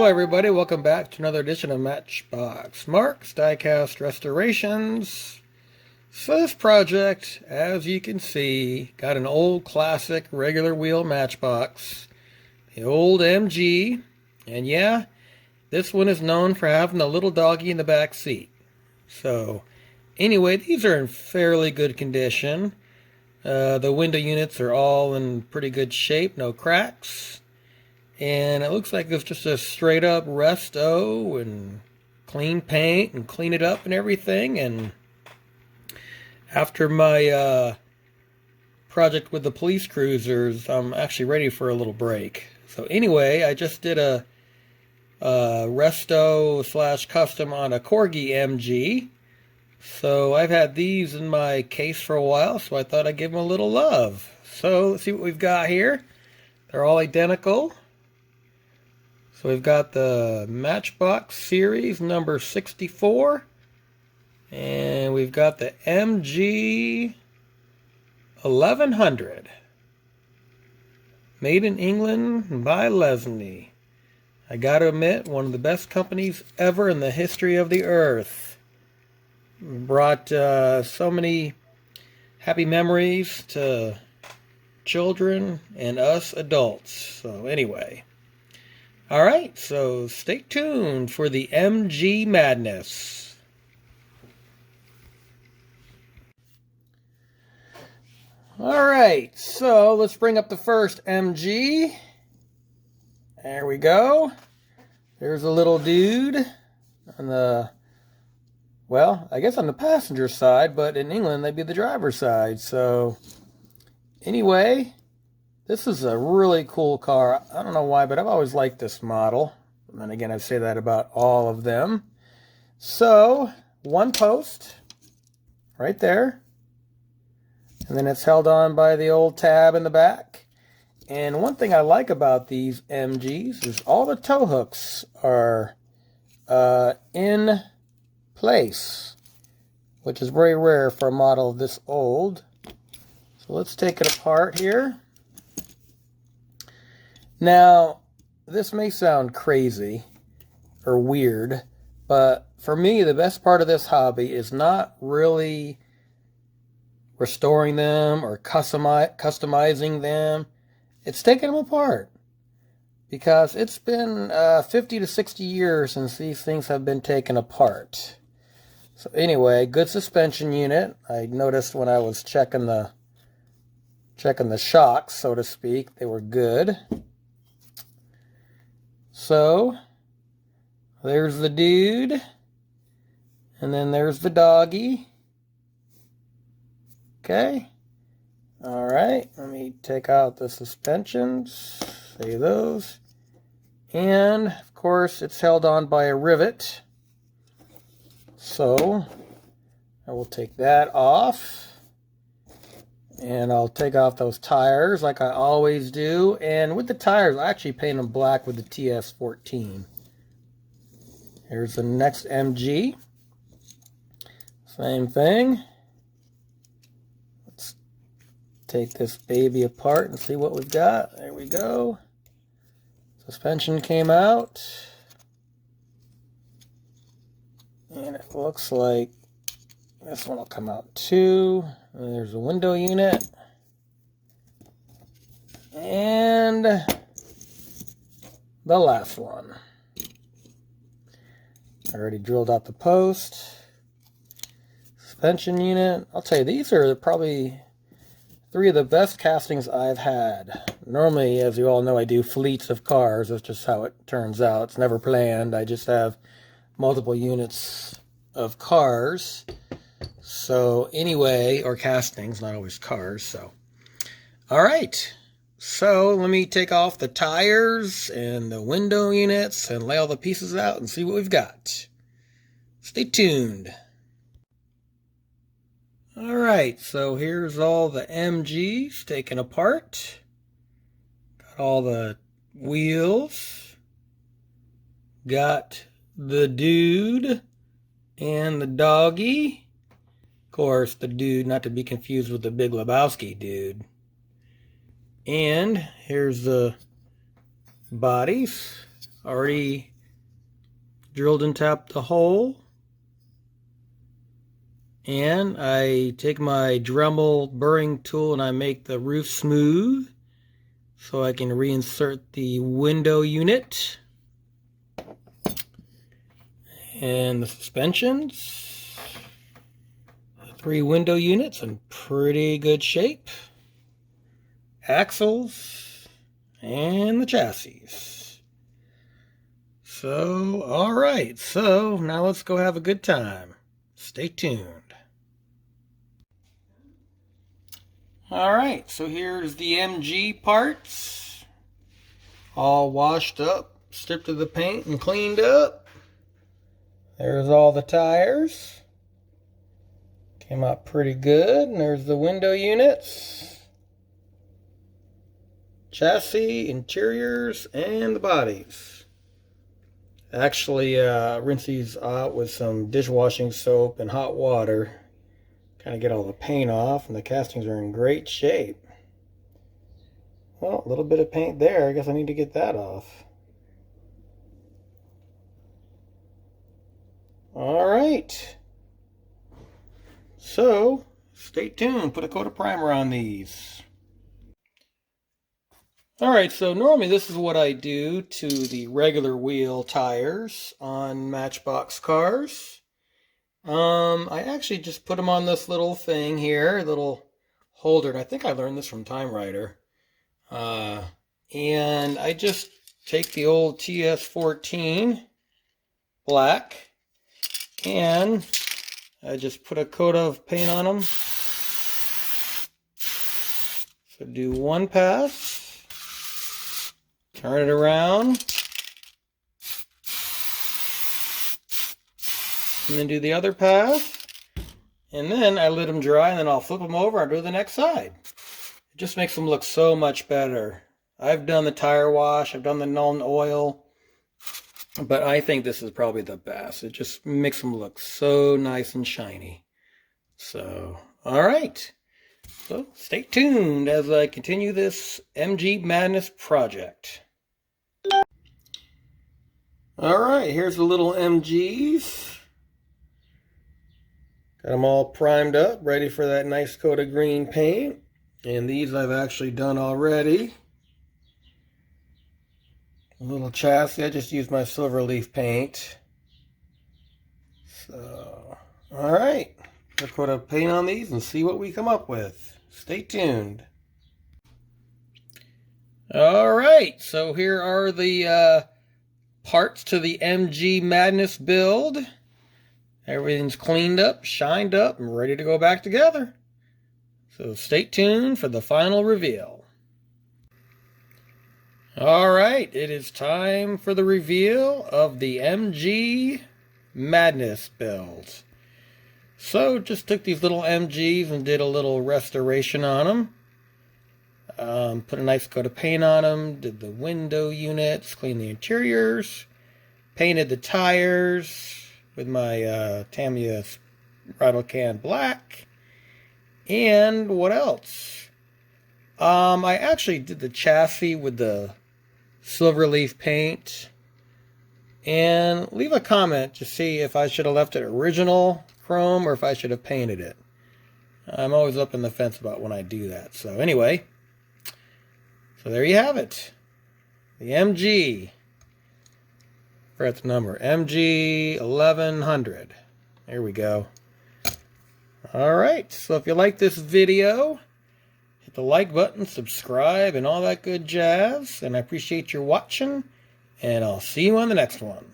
Hello everybody, welcome back to another edition of Matchbox Marks Diecast Restorations. So this project, as you can see, got an old classic regular wheel Matchbox, the old MG, and yeah, this one is known for having a little doggy in the back seat. So anyway, these are in fairly good condition. The window units are all in pretty good shape, no cracks. And it looks like it's just a straight up resto and clean paint and clean it up and everything. And after my project with the police cruisers, I'm actually ready for a little break. So anyway, I just did a resto slash custom on a Corgi MG. So I've had these in my case for a while, so I thought I'd give them a little love. So let's see what we've got here. They're all identical. So we've got the Matchbox series number 64, and we've got the MG 1100, made in England by Lesney. I gotta admit, one of the best companies ever in the history of the earth. Brought so many happy memories to children and us adults. So anyway. Alright, so stay tuned for the MG Madness. Alright, so let's bring up the first MG. There we go. There's a little dude on the, well, I guess on the passenger side, but in England they'd be the driver's side. So anyway, this is a really cool car. I don't know why, but I've always liked this model. And then again, I say that about all of them. So, one post, right there. And then it's held on by the old tab in the back. And one thing I like about these MGs is all the tow hooks are in place, which is very rare for a model this old. So let's take it apart here. Now, this may sound crazy or weird, but for me, the best part of this hobby is not really restoring them or customizing them. It's taking them apart, because it's been 50 to 60 years since these things have been taken apart. So anyway, good suspension unit. I noticed when I was checking the shocks, so to speak, they were good. So, there's the dude, and then there's the doggy. Okay, alright, let me take out the suspensions, save those, and of course it's held on by a rivet, so I will take that off. And I'll take off those tires like I always do. And with the tires, I actually paint them black with the TS14. Here's the next MG. Same thing. Let's take this baby apart and see what we've got. There we go. Suspension came out. And it looks like this one will come out too. There's a window unit. And the last one. I already drilled out the post. Suspension unit. I'll tell you, these are probably three of the best castings I've had. Normally, as you all know, I do fleets of cars. That's just how it turns out. It's never planned. I just have multiple units of cars. So anyway, or castings, not always cars. So all right, so let me take off the tires and the window units and lay all the pieces out and see what we've got. Stay tuned. All right, so here's all the MGs taken apart. Got all the wheels, got the dude and the doggy. Of course, the dude, not to be confused with the Big Lebowski dude. And here's the bodies, already drilled and tapped the hole. And I take my Dremel burring tool and I make the roof smooth so I can reinsert the window unit and the suspensions. The 3 window units in pretty good shape. Axles and the chassis. So, alright, so now let's go have a good time. Stay tuned. Alright, so here's the MG parts. All washed up, stripped of the paint and cleaned up. There's all the tires. Came out pretty good. And there's the window units. Chassis, interiors, and the bodies. Actually, rinse these out with some dishwashing soap and hot water. Kind of get all the paint off, and the castings are in great shape. Well, a little bit of paint there. I guess I need to get that off. Alright. So, stay tuned. Put a coat of primer on these. Alright, so normally this is what I do to the regular wheel tires on Matchbox cars. I actually just put them on this little thing here, little holder, and I think I learned this from Time Rider. And I just take the old TS14 black, and I just put a coat of paint on them. So do one pass, turn it around, and then do the other pass, and then I let them dry, and then I'll flip them over and do the next side. It just makes them look so much better. I've done the tire wash, I've done the Nuln oil, but I think this is probably the best. It just makes them look so nice and shiny. So, alright. So, stay tuned as I continue this MG Madness project. Alright, here's the little MGs. Got them all primed up, ready for that nice coat of green paint. And these I've actually done already. A little chassis, I just used my silver leaf paint. So, alright. Let's put a paint on these and see what we come up with. Stay tuned. Alright, so here are the parts to the MG Madness build. Everything's cleaned up, shined up, and ready to go back together. So stay tuned for the final reveal. Alright, it is time for the reveal of the MG Madness build. So just took these little MGs and did a little restoration on them. Put a nice coat of paint on them, did the window units, cleaned the interiors, painted the tires with my Tamiya rattle can black. And what else? I actually did the chassis with the silver leaf paint. And leave a comment to see if I should have left it original chrome or if I should have painted it. I'm always up in the fence about when I do that. So anyway, so there you have it. The MG. Forgot the number. MG 1100. There we go. Alright, so if you like this video, hit the like button, subscribe, and all that good jazz. And I appreciate your watching, and I'll see you on the next one.